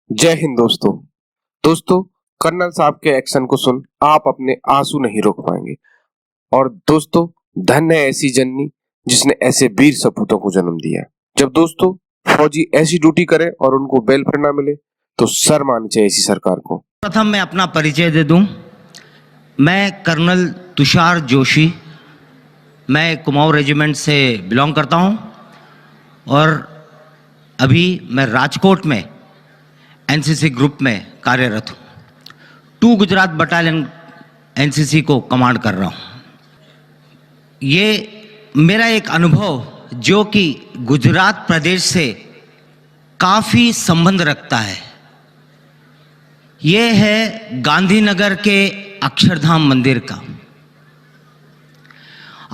जय हिंद दोस्तों। दोस्तों, कर्नल साहब के एक्शन को सुन आप अपने आंसू नहीं रोक पाएंगे। और दोस्तों, धन्य है ऐसी जननी जिसने ऐसे वीर सपूतों को जन्म दिया। जब दोस्तों फौजी ऐसी ड्यूटी करे और उनको वेलफेयर ना मिले तो शर्म आनी चाहिए ऐसी सरकार को। प्रथम मैं अपना परिचय दे दूं। मैं कर्नल तुषार जोशी, मैं कुमाऊं रेजिमेंट से बिलोंग करता हूं और अभी मैं राजकोट में एनसीसी ग्रुप में कार्यरत हूं। 2 गुजरात बटालियन एनसीसी को कमांड कर रहा हूं। ये मेरा एक अनुभव जो कि गुजरात प्रदेश से काफ़ी संबंध रखता है, ये है गांधीनगर के अक्षरधाम मंदिर का।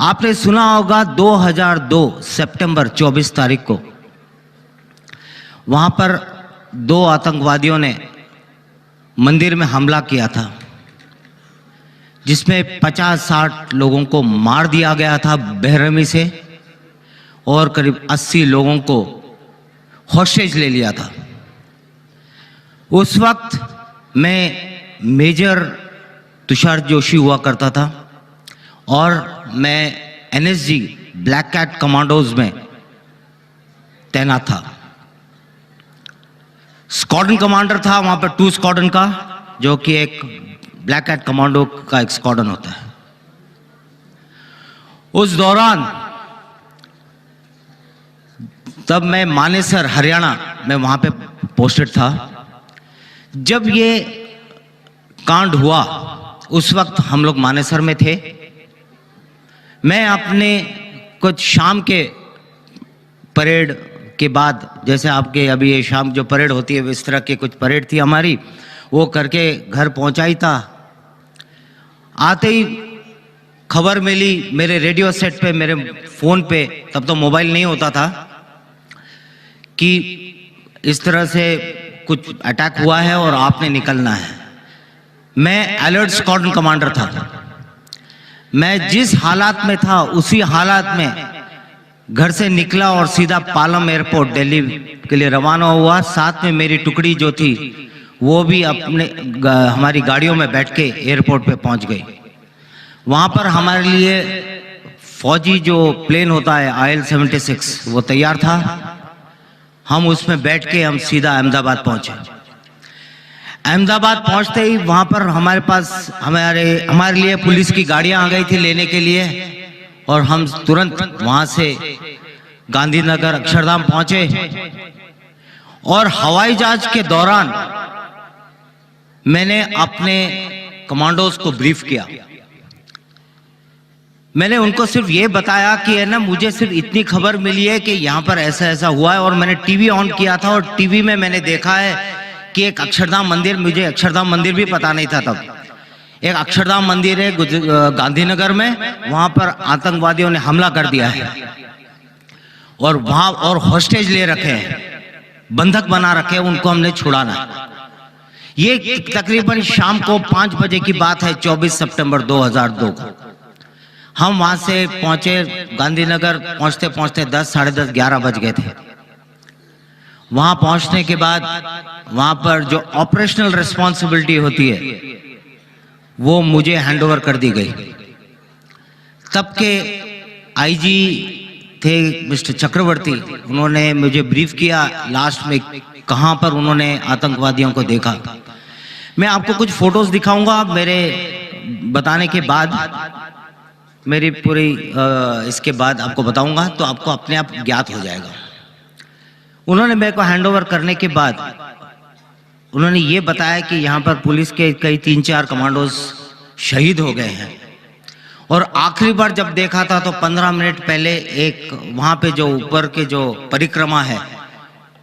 आपने सुना होगा 2002 सितंबर 24 तारीख को वहां पर 2 आतंकवादियों ने मंदिर में हमला किया था, जिसमें 50-60 लोगों को मार दिया गया था बेरहमी से और करीब 80 लोगों को हॉस्टेज ले लिया था। उस वक्त मैं मेजर तुषार जोशी हुआ करता था और मैं एनएसजी ब्लैक कैट कमांडोज में तैनात था। स्क्वाड्रन कमांडर था वहां पर 2 स्क्वाड्रन का, जो कि एक ब्लैक कैट कमांडो का एक स्क्वाड्रन होता है। उस दौरान तब मैं मानेसर हरियाणा में वहां पे पोस्टेड था। जब ये कांड हुआ उस वक्त हम लोग मानेसर में थे। मैं अपने कुछ शाम के परेड के बाद, जैसे आपके अभी ये शाम जो परेड होती है इस तरह की कुछ परेड थी हमारी, वो करके घर पहुंचा ही था। आते ही खबर मिली मेरे रेडियो सेट पे, मेरे फ़ोन पे, तब तो मोबाइल नहीं होता था, कि इस तरह से कुछ अटैक हुआ है और आपने निकलना है। मैं अलर्ट स्क्वाड्रन कमांडर था। मैं जिस हालात में था उसी हालात में घर से निकला और सीधा पालम एयरपोर्ट दिल्ली के लिए रवाना हुआ। साथ में मेरी टुकड़ी जो थी वो भी अपने हमारी गाड़ियों में बैठ के एयरपोर्ट पे पहुंच गई। वहां पर हमारे लिए फौजी जो प्लेन होता है IL-76 वो तैयार था। हम उसमें बैठ के हम सीधा अहमदाबाद पहुंचे। अहमदाबाद पहुंचते ही वहां पर हमारे पास हमारे लिए पुलिस की गाड़ियां आ गई थी लेने के लिए, और हम तुरंत वहां से गांधीनगर अक्षरधाम पहुंचे। और हवाई जहाज के दौरान मैंने अपने कमांडोज को ब्रीफ किया। मैंने उनको सिर्फ ये बताया कि है ना, मुझे सिर्फ इतनी खबर मिली है कि यहाँ पर ऐसा ऐसा हुआ है, और मैंने टीवी ऑन किया था और टीवी में मैंने देखा है कि एक अक्षरधाम मंदिर, मुझे अक्षरधाम मंदिर भी पता नहीं था तब, एक अक्षरधाम मंदिर है गांधीनगर में, वहां पर आतंकवादियों ने हमला कर दिया है और वहां और हॉस्टेज ले रखे हैं, बंधक बना रखे हैं, उनको हमने छुड़ाना है। ये तकरीबन शाम को 5 बजे की बात है, 24 सितंबर 2002 को। हम वहां से पहुंचे गांधीनगर, पहुंचते पहुंचते 10, साढ़े 10, 11 बज गए थे। वहां पहुंचने के बाद वहां पर जो ऑपरेशनल रिस्पॉन्सिबिलिटी होती है वो मुझे हैंडओवर कर दी गई। तब के आईजी थे मिस्टर चक्रवर्ती, उन्होंने मुझे ब्रीफ किया लास्ट में कहां पर उन्होंने आतंकवादियों को देखा। मैं आपको कुछ फोटोज दिखाऊंगा मेरे बताने के बाद, मेरी पूरी इसके बाद आपको बताऊंगा तो आपको अपने आप ज्ञात हो जाएगा। उन्होंने मेरे को हैंडओवर करने के बाद उन्होंने ये बताया कि यहाँ पर पुलिस के कई 3-4 कमांडोज शहीद हो गए हैं, और आखिरी बार जब देखा था तो 15 मिनट पहले एक वहाँ पे जो ऊपर के जो परिक्रमा है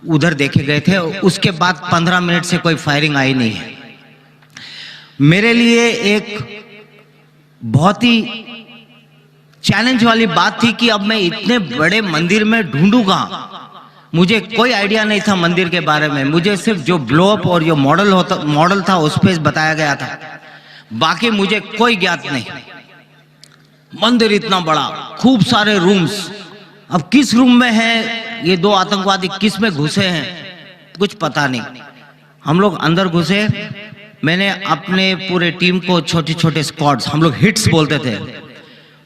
उधर देखे गए थे। उसके बाद 15 मिनट से कोई फायरिंग आई नहीं है। मेरे लिए एक बहुत ही चैलेंज वाली बात थी कि अब मैं इतने बड़े मंदिर में ढूंढूंगा। मुझे कोई आइडिया नहीं था मंदिर के बारे में, मुझे सिर्फ जो ब्लोअप और जो मॉडल था उस पर बताया गया था, बाकी मुझे कोई ज्ञात नहीं। मंदिर इतना बड़ा, खूब सारे रूम्स, अब किस रूम में है ये 2 आतंकवादी, किस में घुसे हैं कुछ पता नहीं। हम लोग अंदर घुसे। मैंने अपने पूरे टीम को छोटे छोटे स्क्वाड्स, हम लोग हिट्स बोलते थे,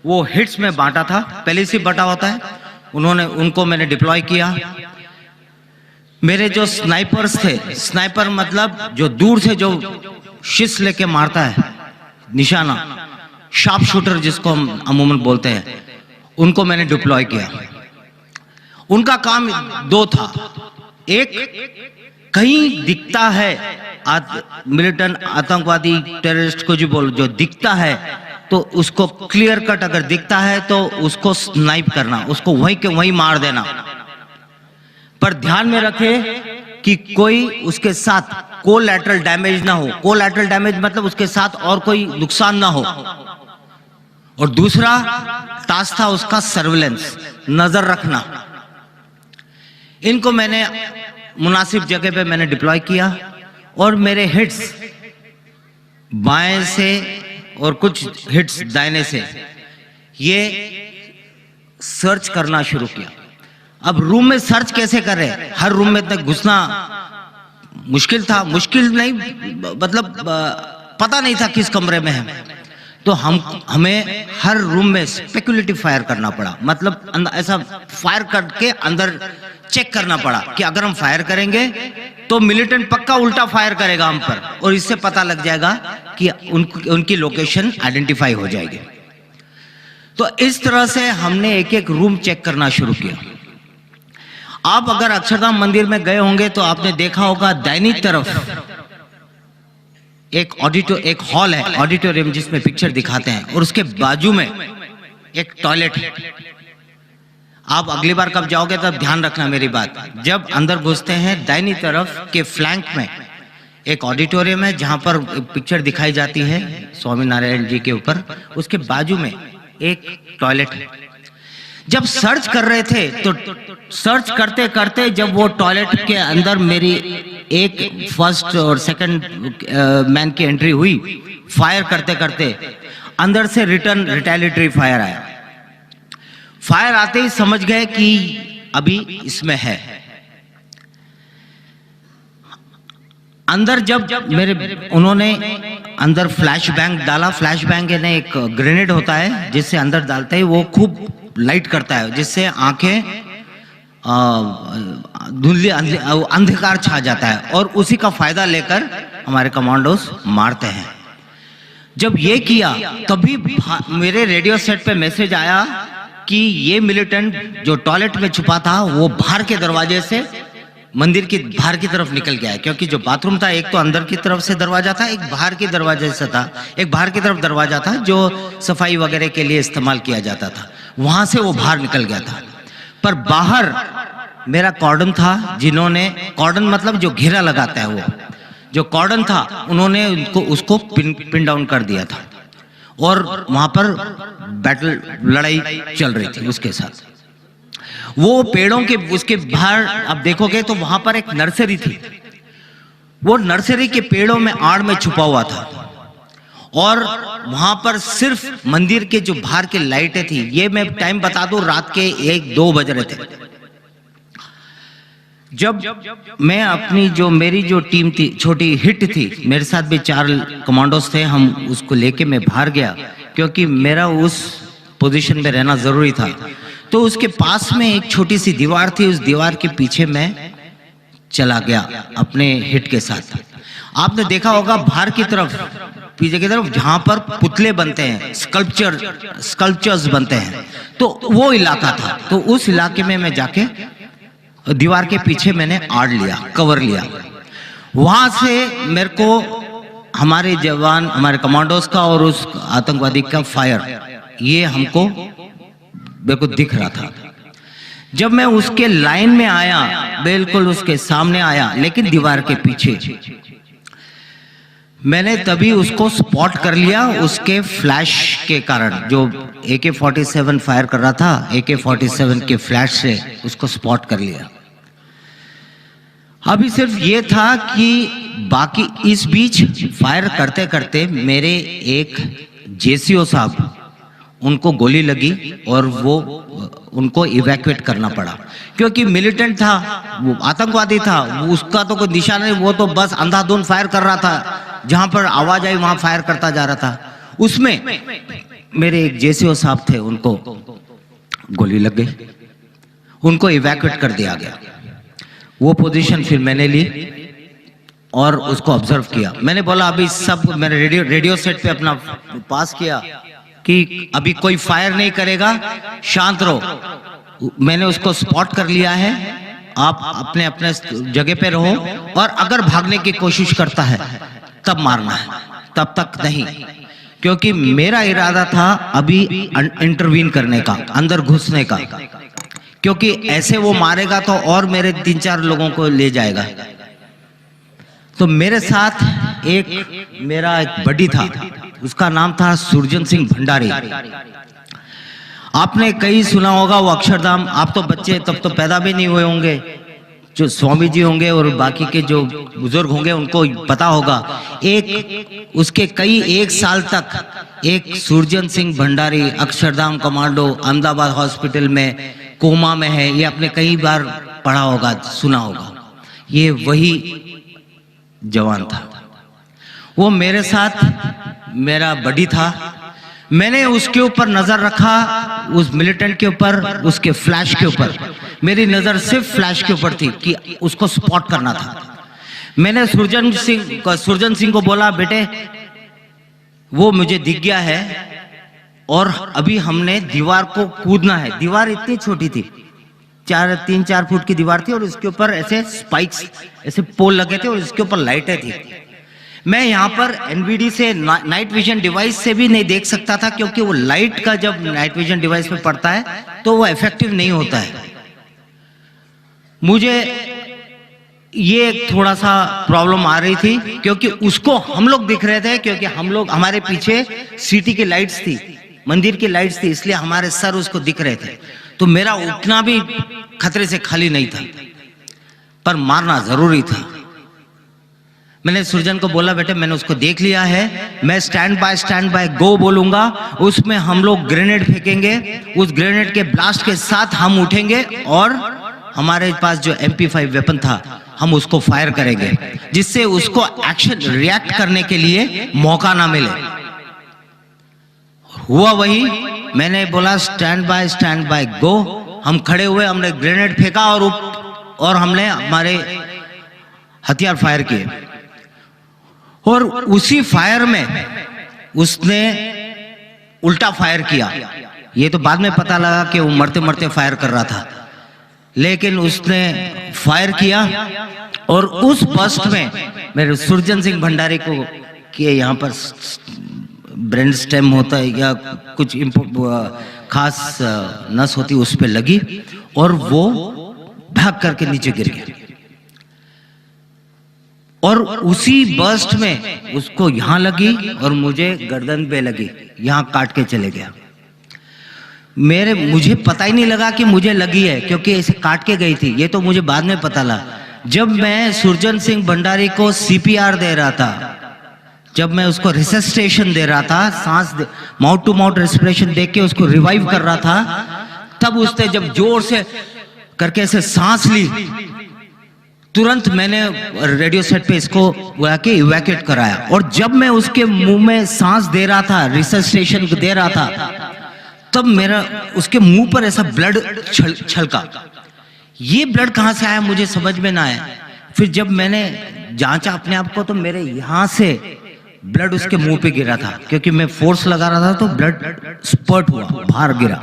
वो हिट्स में बांटा था। पहले से बटा होता है, उनको मैंने डिप्लॉय किया। मेरे जो स्नाइपर्स थे, स्नाइपर मतलब जो दूर से जो शिश लेके मारता है, निशाना, शार्प शूटर जिसको हम अमूमन बोलते हैं, उनको मैंने डिप्लॉय किया। उनका काम दो था। एक, कहीं दिखता है मिलिटेंट आतंकवादी टेररिस्ट को जो दिखता है तो उसको क्लियर कट, अगर दिखता है तो उसको स्नाइप करना, उसको वहीं के वहीं मार देना। पर ध्यान में रखे कि कोई उसके साथ कोलैटरल डैमेज ना हो। कोलैटरल डैमेज मतलब उसके साथ और कोई नुकसान ना हो। और दूसरा टास्क था उसका सर्विलेंस, नजर रखना। इनको मैंने मुनासिब जगह पे मैंने डिप्लॉय किया और मेरे हिट्स बाएं से और कुछ हिट्स दाहिने से ये सर्च करना शुरू किया। अब रूम में सर्च कैसे करें? हर रूम में तक घुसना मुश्किल था। मुश्किल नहीं मतलब पता नहीं था किस कमरे में है, तो हमें हर रूम में स्पेकुलेटिव फायर करना पड़ा। मतलब ऐसा फायर करके अंदर चेक करना पड़ा कि अगर हम फायर करेंगे तो मिलिटेंट पक्का उल्टा फायर करेगा हम पर, और इससे पता लग जाएगा कि उनकी लोकेशन आइडेंटिफाई हो जाएगी। तो इस तरह से हमने एक एक रूम चेक करना शुरू किया। आप अगर अक्षरधाम मंदिर में गए होंगे तो आपने देखा होगा दाहिनी तरफ एक हॉल है, ऑडिटोरियम, जिसमें पिक्चर दिखाते हैं, और उसके बाजू में एक टॉयलेट है। आप अगली बार कब जाओगे तब ध्यान रखना मेरी बात। जब अंदर घुसते हैं दाहिनी तरफ के फ्लैंक में एक ऑडिटोरियम है जहां पर पिक्चर दिखाई जाती है स्वामी नारायण जी के ऊपर, उसके बाजू में एक टॉयलेट है। जब सर्च कर रहे थे तो सर्च करते करते जब वो टॉयलेट के अंदर मेरी एक फर्स्ट और सेकंड मैन की एंट्री हुई, फायर करते करते अंदर से रिटेलिएटरी फायर आया। फायर आते ही समझ गए कि अभी इसमें है। अंदर जब उन्होंने अंदर फ्लैश बैंग डाला। फ्लैश बैंग यानी एक ग्रेनेड होता है जिससे अंदर डालते ही वो खूब लाइट करता है, जिससे आंखें धुंधली अंधकार छा जाता है, और उसी का फायदा लेकर हमारे कमांडोस मारते हैं। जब ये किया तभी मेरे रेडियो सेट पे मैसेज आया कि ये मिलिटेंट जो टॉयलेट में छुपा था वो बाहर के दरवाजे से मंदिर की बाहर की तरफ निकल गया है। क्योंकि जो बाथरूम था एक तो अंदर की तरफ से दरवाजा था, एक बाहर के दरवाजे से था, एक बाहर की तरफ दरवाजा था जो सफाई वगैरह के लिए इस्तेमाल किया जाता था, वहां से वो बाहर निकल गया था। पर बाहर मेरा कॉर्डन था, जिन्होंने कॉर्डन मतलब जो घेरा लगाता है, वो जो कॉर्डन था उन्होंने उसको पिन डाउन कर दिया था, और वहां पर बैटल लड़ाई चल रही थी उसके साथ। वो पेड़ों के उसके बाहर आप देखोगे तो वहां पर एक नर्सरी थी। वो नर्सरी के पेड़ों में आड़ में छुपा हुआ था, और वहां पर सिर्फ मंदिर के जो बाहर के लाइटें थी। ये मैं टाइम बता दूं, रात के 1-2 बज रहे थे। जब मैं अपनी मेरी जो टीम थी, छोटी हिट थी, मेरे साथ भी 4 कमांडोस थे, हम उसको लेके मैं बाहर गया क्योंकि मेरा उस पोजीशन में रहना जरूरी था। तो उसके पास में एक छोटी सी दीवार थी, उस दीवार के पीछे मैं चला गया अपने हिट के साथ। आपने देखा होगा बाहर की तरफ, पीछे की तरफ जहां पर पुतले बनते हैं, स्कल्पचर्स बनते हैं, तो वो इलाका था। तो उस इलाके में मैं जाके दीवार के पीछे मैंने आड़ लिया, कवर लिया। वहां से मेरे को हमारे जवान, हमारे कमांडोज का और उस आतंकवादी का फायर, ये हमको मेरे को दिख रहा था। जब मैं उसके लाइन में आया, बिल्कुल उसके सामने आया, लेकिन दीवार के पीछे, मैंने तभी उसको स्पॉट कर लिया उसके फ्लैश के कारण। जो AK-47 फायर कर रहा था, AK-47 के फ्लैश से उसको स्पॉट कर लिया। अभी सिर्फ ये था कि बाकी इस बीच फायर करते करते मेरे एक JCO साहब, उनको गोली लगी और वो उनको इवैक्यूएट करना पड़ा, क्योंकि मिलिटेंट था, वो आतंकवादी था, वो उसका तो कोई निशान नहीं, वो तो बस अंधाधुंध फायर कर रहा था, जहां पर आवाज आई वहां फायर करता जा रहा था। उसमें मेरे एक जेसीओ साहब थे, उनको गोली लग गई, उनको इवैक्यूएट कर दिया गया। वो पोजीशन फिर मैंने ली और उसको ऑब्जर्व किया। मैंने बोला अभी सब, मैंने रेडियो सेट पे अपना पास किया कि अभी कोई फायर नहीं करेगा, शांत रहो। मैंने उसको स्पॉट कर लिया है, आप अपने अपने जगह पे रहो, और अगर भागने की कोशिश करता है तब मारना है, तब तक नहीं, क्योंकि मेरा इरादा था अभी इंटरवीन करने का, अंदर घुसने का, क्योंकि ऐसे वो मारेगा तो और मेरे 3-4 लोगों को ले जाएगा। तो मेरे साथ मेरा एक बडी था, उसका नाम था सुरजन सिंह भंडारी। आपने कहीं सुना होगा वो अक्षरधाम, आप तो बच्चे तब तो पैदा भी नहीं हुए होंगे, जो स्वामी जी होंगे और बाकी के जो बुजुर्ग होंगे उनको पता होगा। उसके कई 1 साल तक एक सुरजन सिंह भंडारी अक्षरधाम कमांडो अहमदाबाद हॉस्पिटल में कोमा में है, ये आपने कई बार पढ़ा होगा, सुना होगा। ये वही जवान था, वो मेरे साथ मेरा बडी था। मैंने उसके ऊपर नजर रखा, उस मिलिटेंट के ऊपर, उसके फ्लैश के ऊपर। मेरी नजर सिर्फ फ्लैश के ऊपर थी कि उसको स्पॉट करना था। मैंने सुरजन सिंह को बोला, बेटे वो मुझे दिख गया है और अभी हमने दीवार को कूदना है। दीवार इतनी छोटी थी, 3-4 फुट की दीवार थी, और उसके ऊपर ऐसे स्पाइक्स, ऐसे पोल लगे थे, और इसके ऊपर लाइटें थी। मैं यहाँ पर एनवीडी से नाइट विजन डिवाइस से भी नहीं देख सकता था, क्योंकि वो लाइट का जब नाइट विजन डिवाइस पे पड़ता है तो वो इफेक्टिव नहीं होता है। मुझे ये थोड़ा सा प्रॉब्लम आ रही थी, क्योंकि उसको हम लोग दिख रहे थे, क्योंकि हमारे पीछे सिटी की लाइट्स थी, मंदिर की लाइट्स थी, इसलिए हमारे सर उसको दिख रहे थे। तो मेरा उठना भी खतरे से खाली नहीं था, पर मारना जरूरी था। मैंने सुरजन को बोला, बेटे मैंने उसको देख लिया है, मैं स्टैंड बाय गो बोलूंगा, उसमें हम लोग ग्रेनेड फेंकेंगे, उस ग्रेनेड के ब्लास्ट के साथ हम उठेंगे और हमारे पास जो MP5 वेपन था हम उसको फायर करेंगे, जिससे उसको एक्शन रिएक्ट करने के लिए मौका ना मिले। हुआ वही, मैंने बोला स्टैंड बाय गो। हम खड़े हुए, हमने ग्रेनेड फेंका और हमने हमारे हथियार फायर किए, और उसी फायर में उसने उल्टा फायर किया। ये तो बाद में पता लगा कि वो मरते मरते फायर कर रहा था, लेकिन उसने फायर किया और उस बस्ट में मेरे सुरजन सिंह भंडारी को कि यहाँ पर ब्रेन स्टेम होता है या कुछ खास नस होती, उस पे लगी और वो भाग करके नीचे गिर गया। और उसी बस्ट में उसको यहां लगी और मुझे गर्दन पे लगी, यहां काट के चले गया। मुझे पता ही नहीं लगा कि मुझे लगी है, क्योंकि ऐसे काट के गई थी। ये तो मुझे बाद में पता लगा, जब मैं सुरजन सिंह भंडारी को CPR दे रहा था, जब मैं उसको रिसस्टेशन दे रहा था, माउथ टू माउथ रेस्पिरेशन दे के उसको रिवाइव कर रहा था, तब उसने जब जोर से करके ऐसे सांस ली, तुरंत मैंने रेडियो सेट पे इसको बुला के इवैक्यूएट कराया। और जब मैं उसके मुंह में सांस दे रहा था, रिसस्टेशन दे रहा था, तब मेरा उसके मुंह पर ऐसा ब्लड छलका। ये ब्लड कहां से आया मुझे समझ में ना आया। फिर जब मैंने जांचा अपने आप को, तो मेरे यहां से ब्लड उसके मुंह पे गिरा था, क्योंकि मैं फोर्स लगा रहा था, तो ब्लड स्पर्ट हुआ, बाहर गिरा।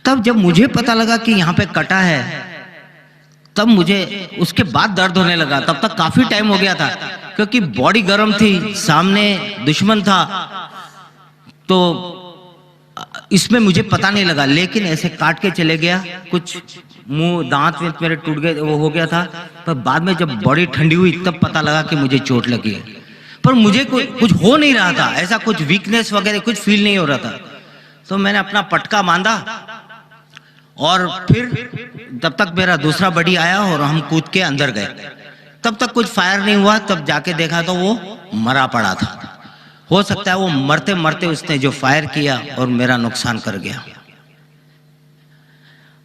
तब जब मुझे पता लगा कि यहाँ पे कटा है, तब मुझे उसके बाद दर्द होने लगा। तब तक काफी टाइम हो गया था, क्योंकि बॉडी गर्म थी, सामने दुश्मन था, तो इसमें मुझे पता नहीं लगा। लेकिन ऐसे काट के चले गया, कुछ मुंह दांत मेरे टूट गए, वो हो गया था। पर बाद में जब बॉडी ठंडी हुई तब पता लगा कि मुझे चोट लगी है, पर मुझे कुछ हो नहीं रहा था, ऐसा कुछ वीकनेस वगैरह कुछ फील नहीं हो रहा था। तो मैंने अपना पटका बांधा और फिर तब तक मेरा दूसरा बडी आया और हम कूद के अंदर गए। तब तक कुछ फायर नहीं हुआ, तब जाके देखा तो वो मरा पड़ा था। हो सकता है वो मरते मरते उसने जो फायर किया और मेरा नुकसान कर गया।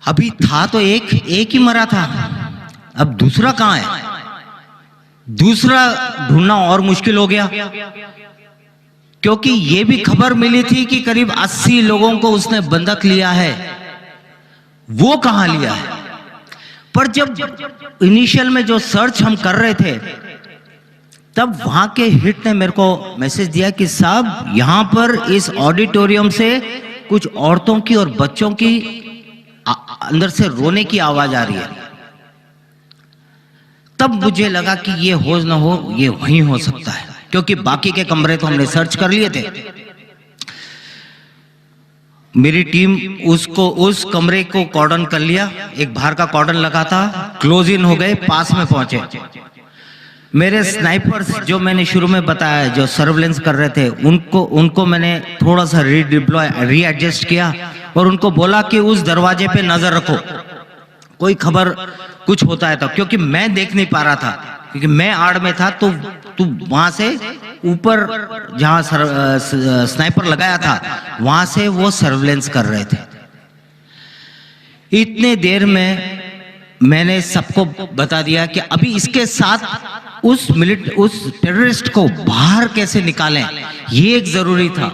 अभी था तो एक ही मरा था, अब दूसरा कहां है? दूसरा ढूंढना और मुश्किल हो गया, क्योंकि ये भी खबर मिली थी कि करीब 80 लोगों को उसने बंधक लिया है। वो कहां लिया है? पर जब इनिशियल में जो सर्च हम कर रहे थे, तब वहां के हिट ने मेरे को मैसेज दिया कि साहब यहां पर इस ऑडिटोरियम से कुछ औरतों की और बच्चों की अंदर से रोने की आवाज आ रही है। तब मुझे लगा कि ये हो ना हो, ये वहीं हो सकता है, क्योंकि बाकी के कमरे तो हमने सर्च कर लिए थे। मेरी टीम उस कमरे को कॉर्डन कर लिया, एक बाहर का कॉर्डन लगा था, क्लोज इन हो गए, पास में पहुंचे। मेरे स्नाइपर्स जो मैंने शुरू में बताया, जो सर्वेलेंस कर रहे थे, उनको मैंने थोड़ा सा रीएडजस्ट किया और उनको बोला कि उस दरवाजे पे नजर रखो, कोई खबर कुछ होता है तो, क्योंकि मैं देख नहीं पा रहा था, क्योंकि मैं आड़ में था। तो वहां से ऊपर जहां स्नाइपर लगाया था, वहां से वो सर्वेलेंस कर रहे थे। इतने देर में मैंने सबको बता दिया कि अभी इसके साथ उस टेररिस्ट को बाहर कैसे निकालें, ये एक जरूरी था।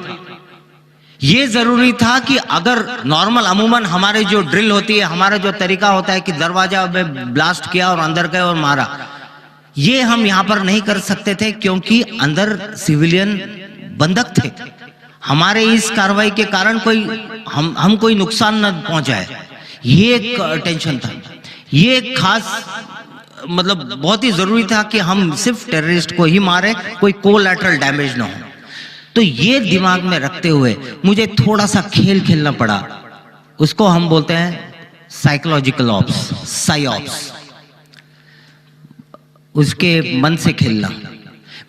ये जरूरी था कि अगर नॉर्मल अमूमन हमारे जो ड्रिल होती है, हमारा जो तरीका होता है कि दरवाजा में ब्लास्ट किया और अंदर गए और मारा, ये हम यहां पर नहीं कर सकते थे, क्योंकि अंदर सिविलियन बंधक थे। हमारे इस कार्रवाई के कारण हम कोई नुकसान न पहुंचाए, ये एक टेंशन था। ये एक खास मतलब बहुत ही जरूरी था कि हम सिर्फ टेररिस्ट को ही मारे, कोई कोलैटरल डैमेज ना हो। तो ये दिमाग में रखते हुए मुझे थोड़ा सा खेल खेलना पड़ा। उसको हम बोलते हैं साइकोलॉजिकल ऑप्स, साइऑप्स, उसके मन से खेलना।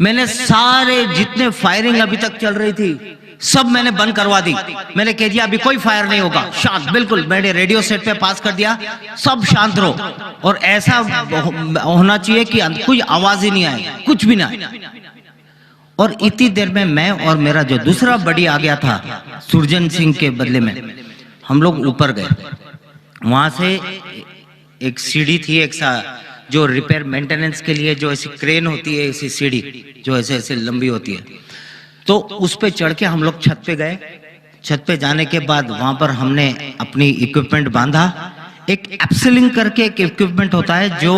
मैंने सारे जितने फायरिंग अभी तक चल रही थी सब मैंने बंद करवा दी। मैंने कह दिया अभी कोई फायर नहीं होगा, शांत, बिल्कुल। मैंने रेडियो सेट पे पास कर दिया, सब शांत रहो, और ऐसा होना चाहिए कि कोई आवाज ही नहीं आए, कुछ भी ना आए। और इतनी देर में मैं और मेरा जो दूसरा बड़ी आ गया था सुरजन सिंह के बदले में, हम लोग ऊपर गए। वहां से एक सीढ़ी थी, एक जो रिपेयर मेंटेनेंस के लिए जो ऐसी क्रेन होती है, ऐसी सीढ़ी जो ऐसे ऐसे लंबी होती है, तो उस पे चढ़ के हम लोग छत पे गए। छत पे जाने के बाद वहां पर हमने अपनी इक्विपमेंट बांधा। एक एप्सिलिंग करके एक इक्विपमेंट होता है जो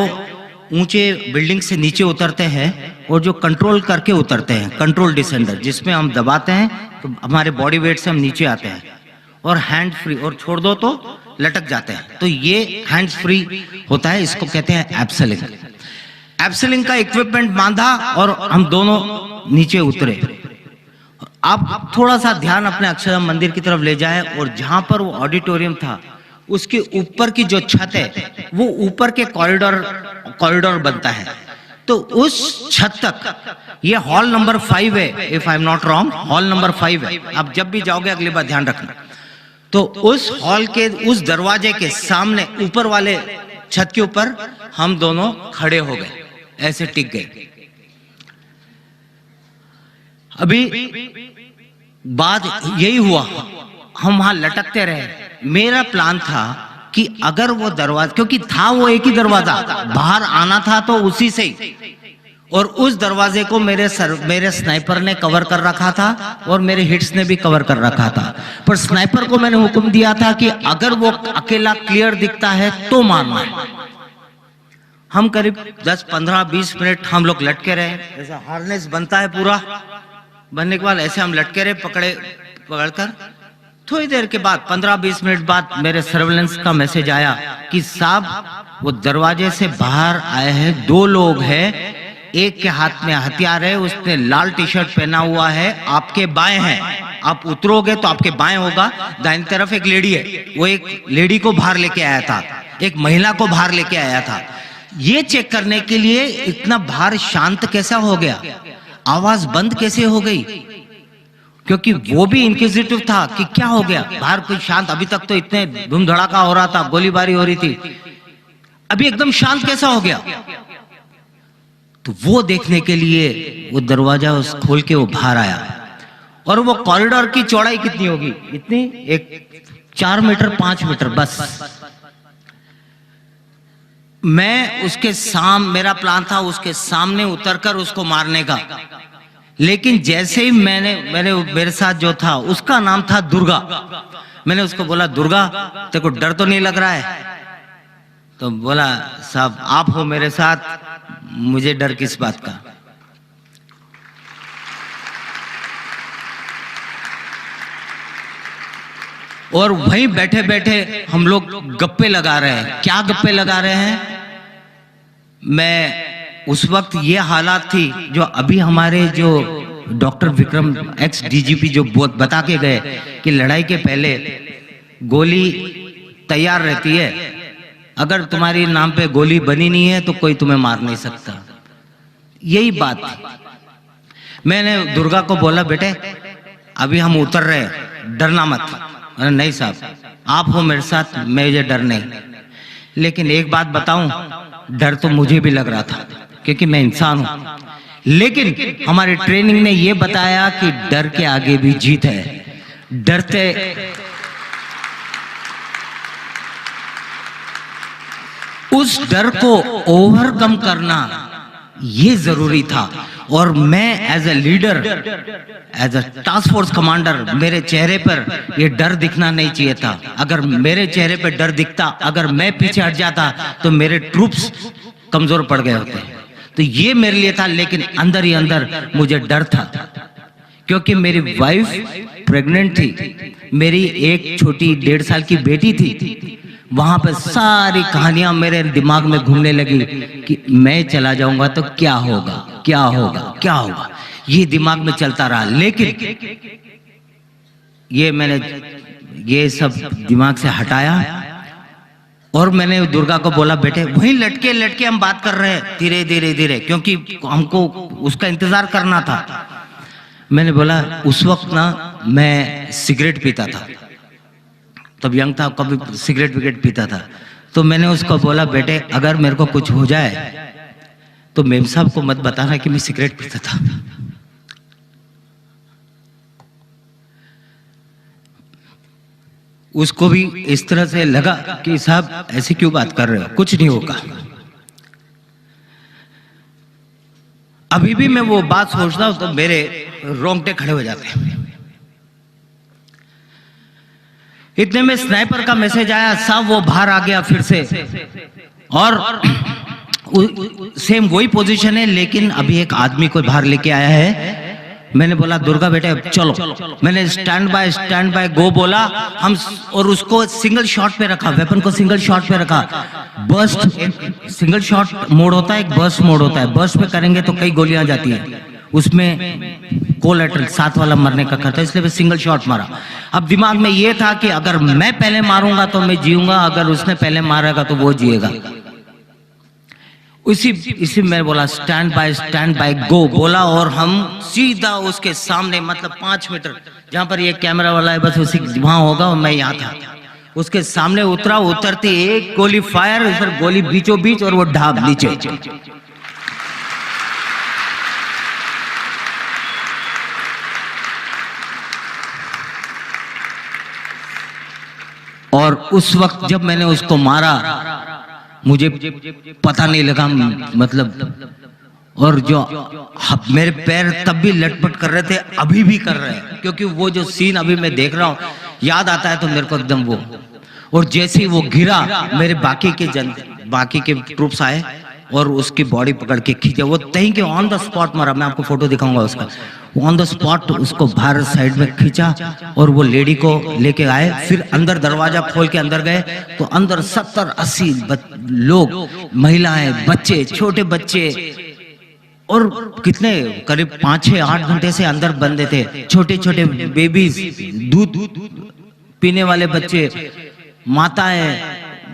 ऊंचे बिल्डिंग से नीचे उतरते हैं और जो कंट्रोल करके उतरते हैं, कंट्रोल डिसेंडर, जिसमें हम दबाते हैं तो हमारे बॉडी वेट से हम नीचे आते हैं, और हैंड फ्री, और छोड़ दो तो लटक जाते हैं। तो ये हैंड्स फ्री होता है, इसको कहते हैं एप्सिलिंग। एप्सिलिंग का इक्विपमेंट बांधा और हम दोनों नीचे उतरे। आप थोड़ा सा ध्यान अपने अक्षरधाम मंदिर की तरफ ले जाएं, और जहां पर वो ऑडिटोरियम था उसके ऊपर की जो छत है, वो ऊपर के कॉरिडोर बनता है। तो उस छत तक, ये हॉल नंबर 5 है, if I am not wrong, hall number 5 है। आप जब भी जाओगे अगली बार ध्यान रखना। तो उस हॉल के उस दरवाजे के सामने ऊपर वाले छत के ऊपर हम दोनों खड़े हो गए, ऐसे टिक गए। अभी बात यही हुआ, हम वहां लटकते रहे। मेरा प्लान था कि अगर वो दरवाजा, क्योंकि था वो एक ही दरवाजा, बाहर आना था तो उसी से ही, और उस दरवाजे को मेरे स्नाइपर ने कवर कर रखा था और मेरे हिट्स ने भी कवर कर रखा था। पर स्नाइपर को मैंने हुक्म दिया था कि अगर वो अकेला क्लियर दिखता है तो मारना है। हम करीब 10, 15, 20 मिनट हम लोग लटके रहे। ऐसा हार्नेस बनता है, पूरा बनने के बाद ऐसे हम लटके रहे, पकड़कर। थोड़ी देर के बाद, 15-20 मिनट बाद, मेरे सर्वेलेंस का मैसेज आया कि साहब वो दरवाजे से बाहर आए हैं, 2 लोग हैं, एक के हाथ में हथियार है, उसने लाल टी शर्ट पहना हुआ है, आपके बाएं हैं। आप उतरोगे तो आपके बाएं होगा, दाहिनी तरफ एक लेडी है, वो एक लेडी को बाहर लेके आया था, एक महिला को बाहर लेके आया था। ये चेक करने के लिए इतना बाहर शांत कैसा हो गया, आवाज बंद कैसे हो गई, क्योंकि वो भी इंक्विजिटिव था कि क्या हो गया, बाहर कोई शांत, अभी तक तो इतने धूम धड़ाका हो रहा था, गोलीबारी हो रही थी, अभी एकदम शांत कैसा हो गया। तो वो देखने के लिए वो दरवाजा खोल के वो बाहर आया। और वो कॉरिडोर की चौड़ाई कितनी होगी, इतनी, एक 4 मीटर 5 मीटर बस, मैं उसके मेरा प्लान था उसके सामने उतरकर उसको मारने का। लेकिन जैसे ही मेरे साथ जो था उसका नाम था दुर्गा, मैंने उसको बोला दुर्गा तेरे को डर तो नहीं लग रहा है? तो बोला साहब आप हो मेरे साथ, मुझे डर किस बात का। और वहीं बैठे बैठे हम लोग गप्पे लगा रहे हैं। क्या गप्पे लगा रहे हैं? मैं उस वक्त ये हालात थी जो अभी हमारे जो डॉक्टर विक्रम एक्स डीजीपी जो बता के गए कि लड़ाई के पहले गोली तैयार रहती है, अगर तुम्हारी नाम पे गोली बनी नहीं है तो कोई तुम्हें मार नहीं सकता। यही बात थी। मैंने दुर्गा को बोला बेटे अभी हम उतर रहे हैं, डरना मत। नहीं साहब आप हो मेरे साथ, मुझे डर नहीं। लेकिन एक बात बताऊं, डर तो मुझे भी लग रहा था क्योंकि मैं इंसान हूं। लेकिन हमारी ट्रेनिंग ने यह बताया कि डर के आगे भी जीत है। डरते उस डर को ओवरकम करना ये जरूरी था। और मैं as a leader, as a task force commander, मेरे चेहरे पर ये डर दिखना नहीं चाहिए था। अगर मेरे चेहरे पर डर दिखता, अगर मैं पीछे हट जाता तो मेरे ट्रूप्स कमजोर पड़ गए होते। तो ये मेरे लिए था। लेकिन अंदर ही अंदर मुझे डर था क्योंकि मेरी वाइफ प्रेग्नेंट थी, मेरी एक छोटी 1.5 साल की बेटी थी। वहां पर सारी कहानियां मेरे दिमाग में घूमने लगी कि मैं चला जाऊंगा तो क्या होगा, क्या होगा, क्या होगा, ये दिमाग में चलता रहा। लेकिन मैंने ये सब दिमाग से हटाया और मैंने दुर्गा को बोला बेटे वहीं लटके लटके हम बात कर रहे हैं, धीरे धीरे धीरे, क्योंकि हमको उसका इंतजार करना था। मैंने बोला उस वक्त ना मैं सिगरेट पीता था, तब यंग था, कभी सिगरेट विगरेट पीता था। तो मैंने उसको बोला बेटे अगर मेरे को कुछ हो जाए तो मेम साहब को मत बताना कि मैं सिगरेट पीता था। उसको भी इस तरह से लगा कि साहब ऐसे क्यों बात कर रहे हो, कुछ नहीं होगा। अभी भी मैं वो बात सोचता हूं तो मेरे रोंगटे खड़े हो जाते हैं। इतने में स्नाइपर का मैसेज आया, साहब वो बाहर आ गया फिर से, और सेम वही पोजीशन है लेकिन अभी एक आदमी को बाहर लेके आया है। मैंने बोला दुर्गा बेटे चलो, मैंने स्टैंड बाय गो बोला हम, और उसको सिंगल शॉट पे रखा, वेपन को सिंगल शॉट पे रखा। बर्स्ट, सिंगल शॉट मोड होता है, एक बर्स्ट मोड होता है। बर्स्ट पे करेंगे तो कई गोलियां जाती है, उसमें कोलैटरल साथ वाला मरने का खतरा, इसलिए मैं सिंगल शॉट मारा। अब दिमाग में ये था कि अगर मैं पहले मारूंगा तो मैं जीऊंगा, अगर उसने पहले मारेगा तो वो जिएगा। इसी मैं बोला स्टैंड बाय गो बोला, और हम सीधा उसके सामने, मतलब 5 मीटर जहां पर ये कैमरा वाला है बस उसी वहां होगा, और मैं यहाँ था उसके सामने उतरा। उतरती एक गोली फायर, इधर गोली बीचों बीच और वो ढाब नीचे। और उस वक्त जब मैंने उसको मारा मुझे पता नहीं लगा, मतलब, और जो मेरे पैर तब भी लटपट कर रहे थे, अभी भी कर रहे हैं, क्योंकि वो जो सीन अभी मैं देख रहा हूँ याद आता है तो मेरे को एकदम वो। और जैसे ही वो गिरा मेरे बाकी के ट्रूप्स आए और उसकी बॉडी पकड़ के खींचे, वो तहीं के ऑन द स्पॉट मारा। मैं आपको फोटो दिखाऊंगा उसका, ऑन द स्पॉट उसको बाहर साइड में खींचा और वो लेडी को लेके आए। फिर अंदर दरवाजा खोल के अंदर गए तो अंदर 70-80 लोग, महिलाएं, बच्चे, छोटे बच्चे, और कितने करीब 5-6-8 घंटे से अंदर बंदे थे। छोटे छोटे बेबीज, दूध पीने वाले बच्चे, माताएं,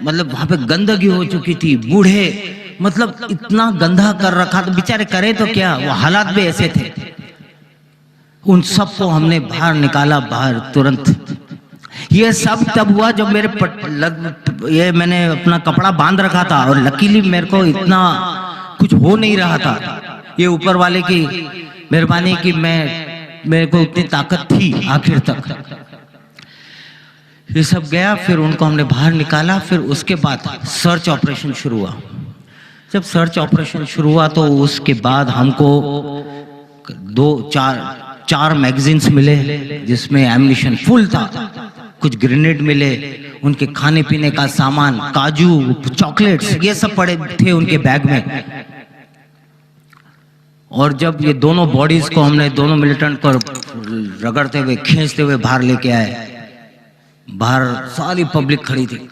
मतलब वहां पे गंदगी हो चुकी थी, बूढ़े, मतलब इतना गंदा कर रखा। तो बेचारे करे तो क्या, वो हालात भी ऐसे थे। उन सबको हमने बाहर निकाला, बाहर तुरंत। ये सब तब हुआ जब मेरे ये मैंने अपना कपड़ा बांध रखा था, और लकीली मेरे को इतना कुछ हो नहीं रहा था। ये ऊपर वाले की मेहरबानी कि मेरे को उतनी ताकत थी आखिर तक। ये सब गया, फिर उनको हमने बाहर निकाला। फिर उसके बाद सर्च ऑपरेशन शुरू हुआ। जब सर्च ऑपरेशन शुरू हुआ तो उसके बाद हमको चार मैगजीन्स मिले जिसमें एम्यूनिशन फुल था, कुछ ग्रेनेड मिले, उनके खाने पीने का सामान, काजू, चॉकलेट्स, ये सब पड़े थे उनके बैग में। और जब ये दोनों बॉडीज को हमने, दोनों मिलिटेंट को रगड़ते हुए, खींचते हुए बाहर लेके आए, बाहर सारी पब्लिक खड़ी थी,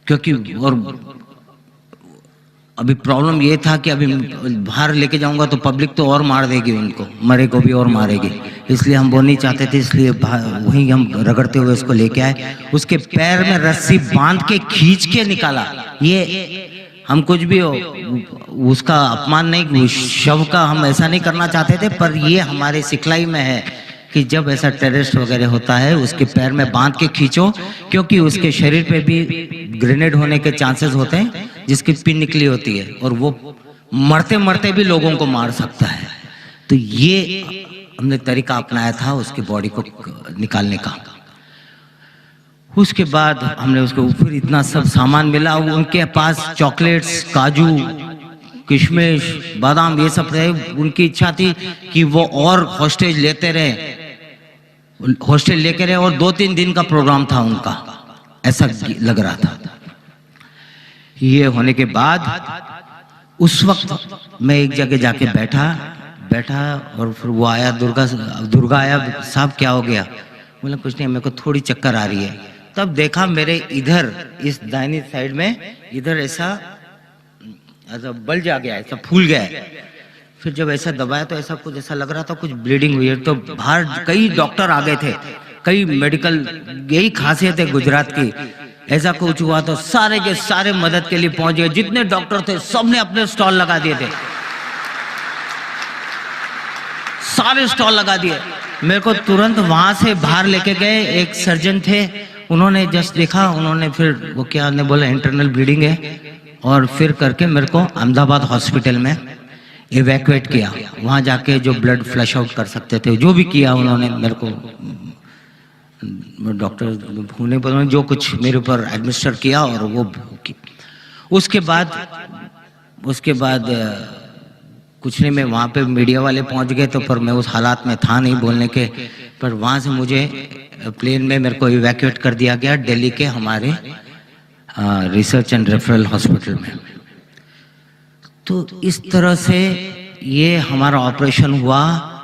क्योंकि और अभी प्रॉब्लम ये था कि अभी बाहर लेके जाऊंगा तो पब्लिक तो और मार देगी उनको, मरे को भी और मारेगी, इसलिए हम वो नहीं चाहते थे। इसलिए वहीं हम रगड़ते हुए उसको लेके आए, उसके पैर में रस्सी बांध के खींच के निकाला। ये हम कुछ भी हो उसका अपमान नहीं, शव का हम ऐसा नहीं करना चाहते थे, पर ये हमारे सिखलाई में है कि जब ऐसा टेररिस्ट वगैरह होता है उसके पैर में बांध के खींचो, क्योंकि उसके शरीर पे भी ग्रेनेड होने के चांसेस होते हैं, जिसकी पिन निकली होती है और वो मरते मरते भी लोगों को मार सकता है। तो ये हमने तरीका अपनाया था उसकी बॉडी को निकालने का। उसके बाद हमने उसको ऊपर इतना सब सामान मिला, उनके पास चॉकलेट्स, काजू, किशमिश, बादाम, ये सब रहे। उनकी इच्छा थी कि वो और हॉस्टेज लेते रहे, हॉस्टेज लेके रहे, और 2-3 दिन का प्रोग्राम था उनका, ऐसा लग रहा था। ये होने के बाद उस वक्त मैं एक जगह जाके बैठा और फिर वो आया, दुर्गा आया, साहब क्या हो गया? बोला कुछ नहीं, मेरे को थोड़ी चक्कर आ रही है। तब देखा मेरे इधर इस दाहिनी साइड में इधर ऐसा बल्ज आ गया, ऐसा फूल गया है। फिर जब ऐसा दबाया तो ऐसा कुछ ऐसा लग रहा था कुछ ब्लीडिंग हुई है। तो बाहर कई डॉक्टर आ गए थे, कई मेडिकल, यही खासियत है गुजरात की, ऐसा कुछ हुआ तो सारे के सारे मदद के लिए पहुंच गए। जितने डॉक्टर थे सबने अपने स्टॉल लगा दिए थे, सारे स्टॉल लगा दिए। मेरे को तुरंत वहां से बाहर लेके गए, एक सर्जन थे, उन्होंने जस्ट देखा, उन्होंने फिर वो क्या ने बोला इंटरनल ब्लीडिंग है, और फिर करके मेरे को अहमदाबाद हॉस्पिटल में इवैक्यूएट किया। वहां जाके जो ब्लड फ्लश आउट कर सकते थे जो भी किया उन्होंने, मेरे को डॉक्टर होने पर जो कुछ मेरे ऊपर एडमिनिस्टर किया और वो उसके बाद कुछ नहीं, मैं वहाँ पे मीडिया वाले पहुँच गए तो, पर मैं उस हालात में था नहीं बोलने के, पर वहाँ से मुझे प्लेन में मेरे को इवैक्यूएट कर दिया गया दिल्ली के हमारे रिसर्च एंड रेफरल हॉस्पिटल में। तो इस तरह से ये हमारा ऑपरेशन हुआ।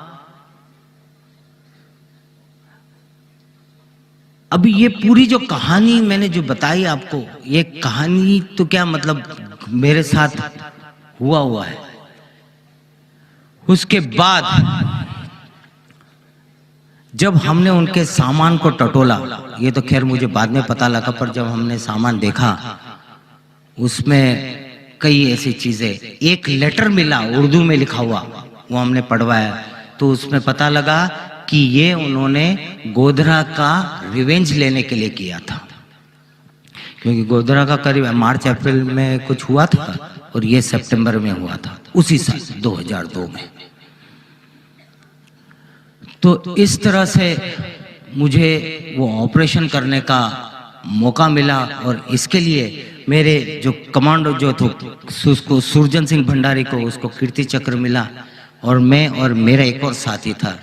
अभी ये पूरी जो कहानी मैंने जो बताई आपको, ये कहानी तो क्या मतलब मेरे साथ हुआ है। उसके बाद जब हमने उनके सामान को टटोला, ये तो खैर मुझे बाद में पता लगा, पर जब हमने सामान देखा उसमें कई ऐसी चीजें, एक लेटर मिला उर्दू में लिखा हुआ, वो हमने पढ़वाया, तो उसमें पता लगा कि ये उन्होंने गोधरा का रिवेंज लेने के लिए किया था, क्योंकि गोधरा का करीब मार्च अप्रैल में कुछ हुआ था और ये सितंबर में हुआ था, उसी साल 2002 में। तो इस तरह से मुझे वो ऑपरेशन करने का मौका मिला, और इसके लिए मेरे जो कमांडो जो थे उसको सुरजन सिंह भंडारी को उसको कीर्ति चक्र मिला, और मैं और मेरा एक और साथी था,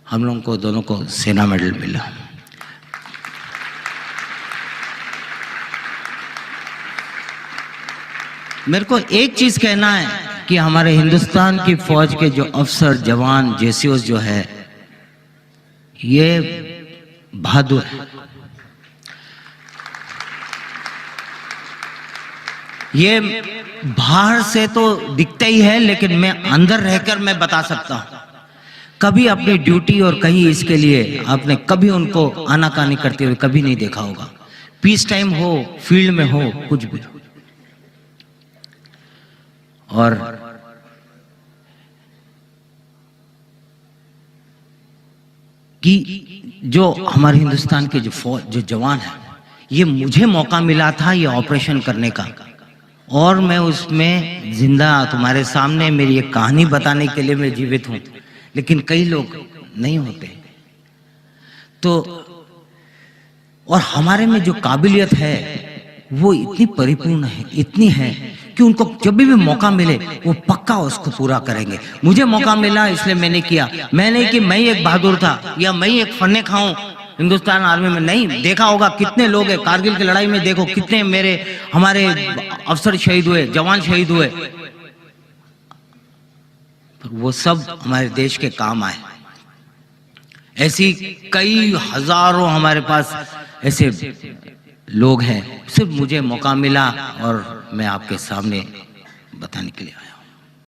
हम लोगों को दोनों को सेना मेडल मिला। मेरे को एक चीज कहना है कि हमारे हिंदुस्तान की फौज के जो अफसर, जवान, जेसीओस जो है, ये बहादुर है। ये बाहर से तो दिखता ही है, लेकिन मैं अंदर रहकर मैं बता सकता हूं, कभी अपनी ड्यूटी और कहीं इसके लिए आपने कभी उनको आनाकानी करते हुए कभी नहीं देखा होगा। पीस टाइम हो, फील्ड में हो, कुछ भी। और कि जो हमारे हिंदुस्तान के जो फौज, जो जवान है, ये मुझे मौका मिला था ये ऑपरेशन करने का, और मैं उसमें जिंदा तुम्हारे सामने मेरी एक कहानी बताने के लिए मैं जीवित हूं, लेकिन कई लोग नहीं होते। तो और हमारे में जो काबिलियत है वो इतनी परिपूर्ण है, इतनी है कि उनको जब भी मौका मिले वो पक्का उसको पूरा करेंगे। मुझे मौका मिला इसलिए मैंने किया। मैंने कि मैं ही एक बहादुर था या मैं ही एक फन्ने खाऊं हिंदुस्तान आर्मी में, नहीं। देखा होगा कितने लोग हैं कारगिल की लड़ाई में, देखो कितने हमारे अफसर शहीद हुए, जवान शहीद हुए, वो सब हमारे देश के काम आए। ऐसी कई हजारों हमारे पास ऐसे लोग हैं। सिर्फ मुझे मौका मिला और मैं आपके सामने बताने के लिए आया।